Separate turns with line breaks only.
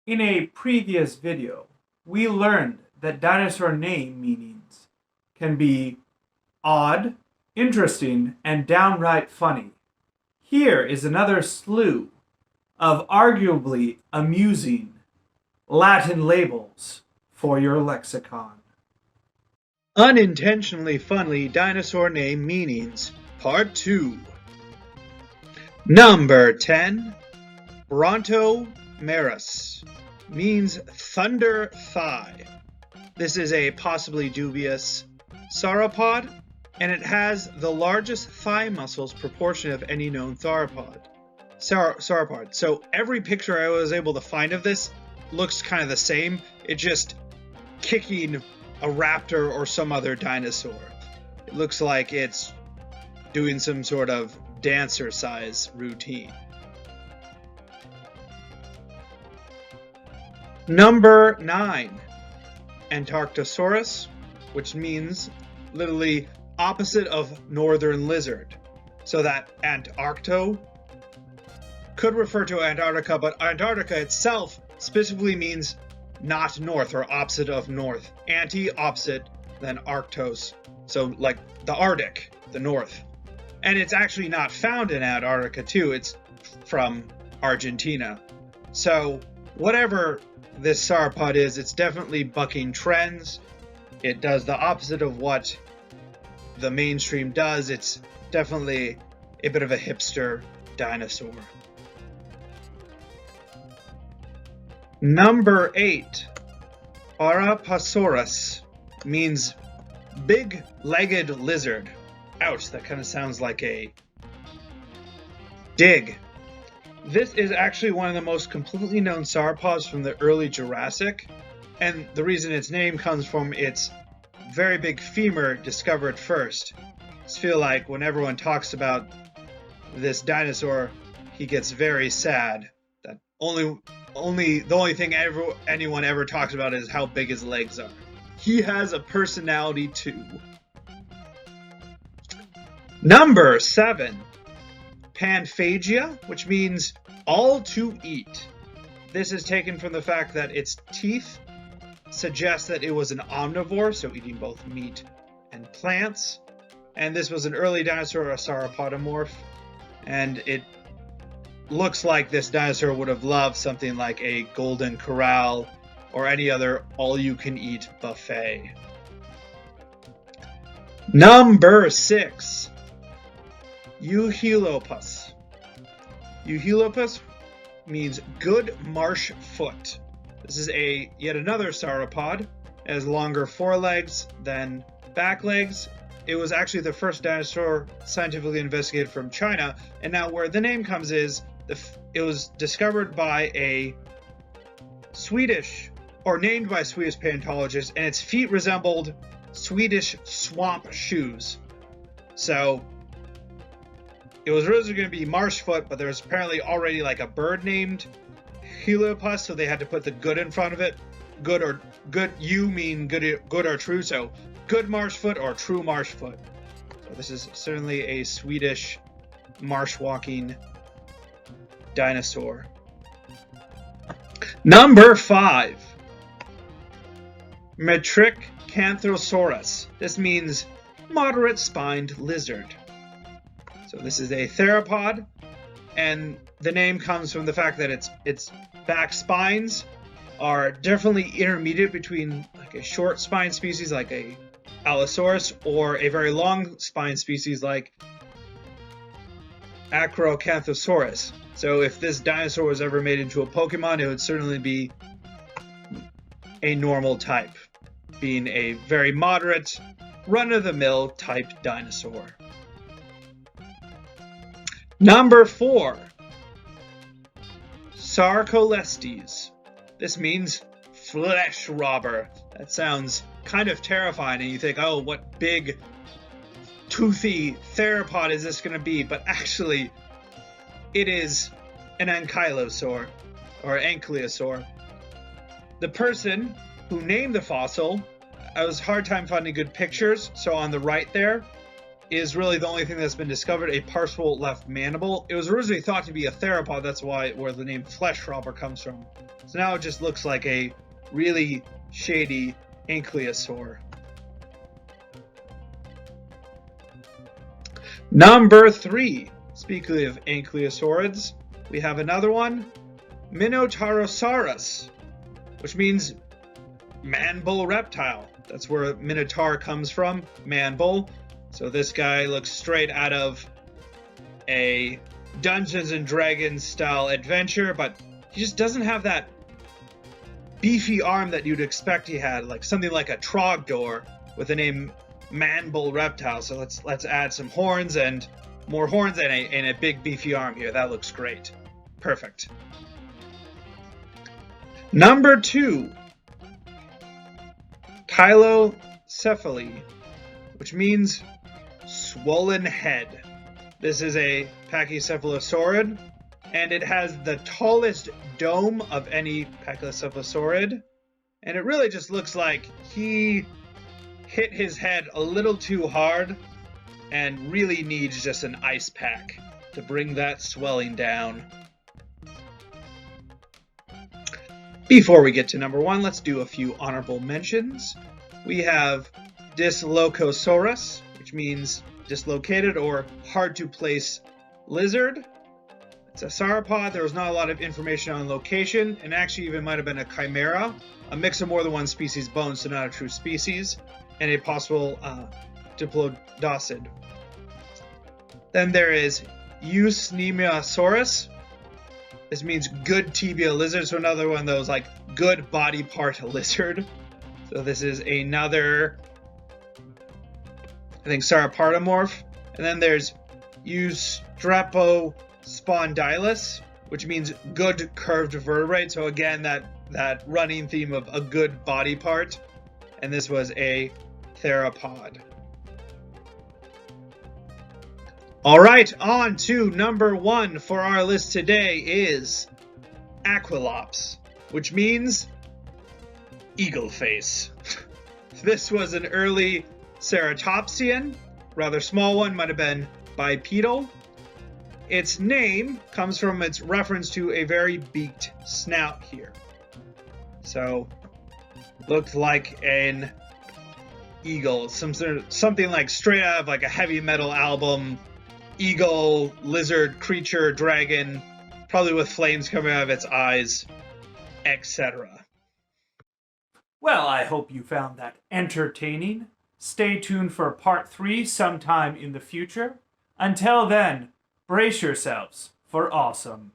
In a previous video, we learned that dinosaur name meanings can be odd, interesting, and downright funny. Here is another slew of arguably amusing Latin labels for your lexicon.
Unintentionally funny dinosaur name meanings, Part 2. Number 10. Brontomerus means thunder thigh. This is a possibly dubious sauropod, and it has the largest thigh muscles proportion of any known sauropod. So every picture I was able to find of this looks kind of the same. It's just kicking a raptor or some other dinosaur. It looks like it's doing some sort of dancer size routine. Number 9. Antarctosaurus, which means literally opposite of northern lizard. So that Antarcto could refer to Antarctica, but Antarctica itself specifically means not north or opposite of north. Opposite than Arctos. So like the Arctic, the north. And it's actually not found in Antarctica too. It's from Argentina. So whatever this sauropod is, it's definitely bucking trends. It does the opposite of what the mainstream does. It's definitely a bit of a hipster dinosaur. Number 8. Arapasaurus means big-legged lizard. Ouch, that kind of sounds like a dig. This is actually one of the most completely known sauropods from the early Jurassic, and the reason its name comes from its very big femur discovered first. I just feel like when everyone talks about this dinosaur, he gets very sad. That the only thing anyone ever talks about is how big his legs are. He has a personality too. Number 7. Panphagia, which means all to eat. This is taken from the fact that its teeth suggest that it was an omnivore, so eating both meat and plants. And this was an early dinosaur, a sauropodomorph, and it looks like this dinosaur would have loved something like a golden corral or any other all-you-can-eat buffet. Number 6. Euhelopus. Euhelopus means good marsh foot. This is yet another sauropod. It has longer forelegs than back legs. It was actually the first dinosaur scientifically investigated from China, and now where the name comes is it was discovered by a Swedish, or named by a Swedish paleontologist, and its feet resembled Swedish swamp shoes. So it was originally going to be marsh foot, but there was apparently already like a bird named Helopus, so they had to put the good in front of it. Good you mean good or true, so good marsh foot or true marsh foot. So this is certainly a Swedish marsh walking dinosaur. Number 5. Metricanthrosaurus. This means moderate spined lizard. So this is a theropod, and the name comes from the fact that its back spines are definitely intermediate between like a short spine species like a Allosaurus or a very long spine species like Acrocanthosaurus. So if this dinosaur was ever made into a Pokemon, it would certainly be a normal type, being a very moderate, run-of-the-mill type dinosaur. Number 4. Sarcolestes. This means flesh robber. That sounds kind of terrifying, and you think, oh, what big, toothy theropod is this going to be? But actually, it is an ankylosaur, or ankylosaur. The person who named the fossil, I was hard time finding good pictures, so on the right there, is really the only thing that's been discovered, a partial left mandible. It was originally thought to be a theropod, that's where the name flesh robber comes from. So now it just looks like a really shady ankylosaur. Number 3. Speaking of ankylosaurids, we have another one, Minotaurosaurus, which means man-bull reptile. That's where Minotaur comes from, man-bull. So this guy looks straight out of a Dungeons and Dragons style adventure, but he just doesn't have that beefy arm that you'd expect he had, like something like a Trogdor with the name man-bull reptile. So let's add some horns and more horns and a big beefy arm here. That looks great. Perfect. Number 2, Tylocephaly, which means swollen head. This is a pachycephalosaurid, and it has the tallest dome of any pachycephalosaurid, and it really just looks like he hit his head a little too hard and really needs just an ice pack to bring that swelling down. Before we get to number 1, let's do a few honorable mentions. We have Dislocosaurus, which means dislocated or hard to place lizard. It's a sauropod. There was not a lot of information on location, and actually even might have been a chimera, a mix of more than one species bones, so not a true species, and a possible diplodocid. Then there is Eusnemiasaurus. This means good tibia lizard, so another one of those like good body part lizard. So this is another, I think, sauropodomorph. And then there's Eustreptospondylus, which means good curved vertebrate. So again, that running theme of a good body part. And this was a theropod. All right, on to number 1 for our list today is Aquilops, which means eagle face. This was an early ceratopsian, rather small one, might have been bipedal. Its name comes from its reference to a very beaked snout here. So, looked like an eagle, something like straight out of like a heavy metal album. Eagle, lizard, creature, dragon, probably with flames coming out of its eyes, etc.
Well, I hope you found that entertaining. Stay tuned for part 3 sometime in the future. Until then, brace yourselves for awesome.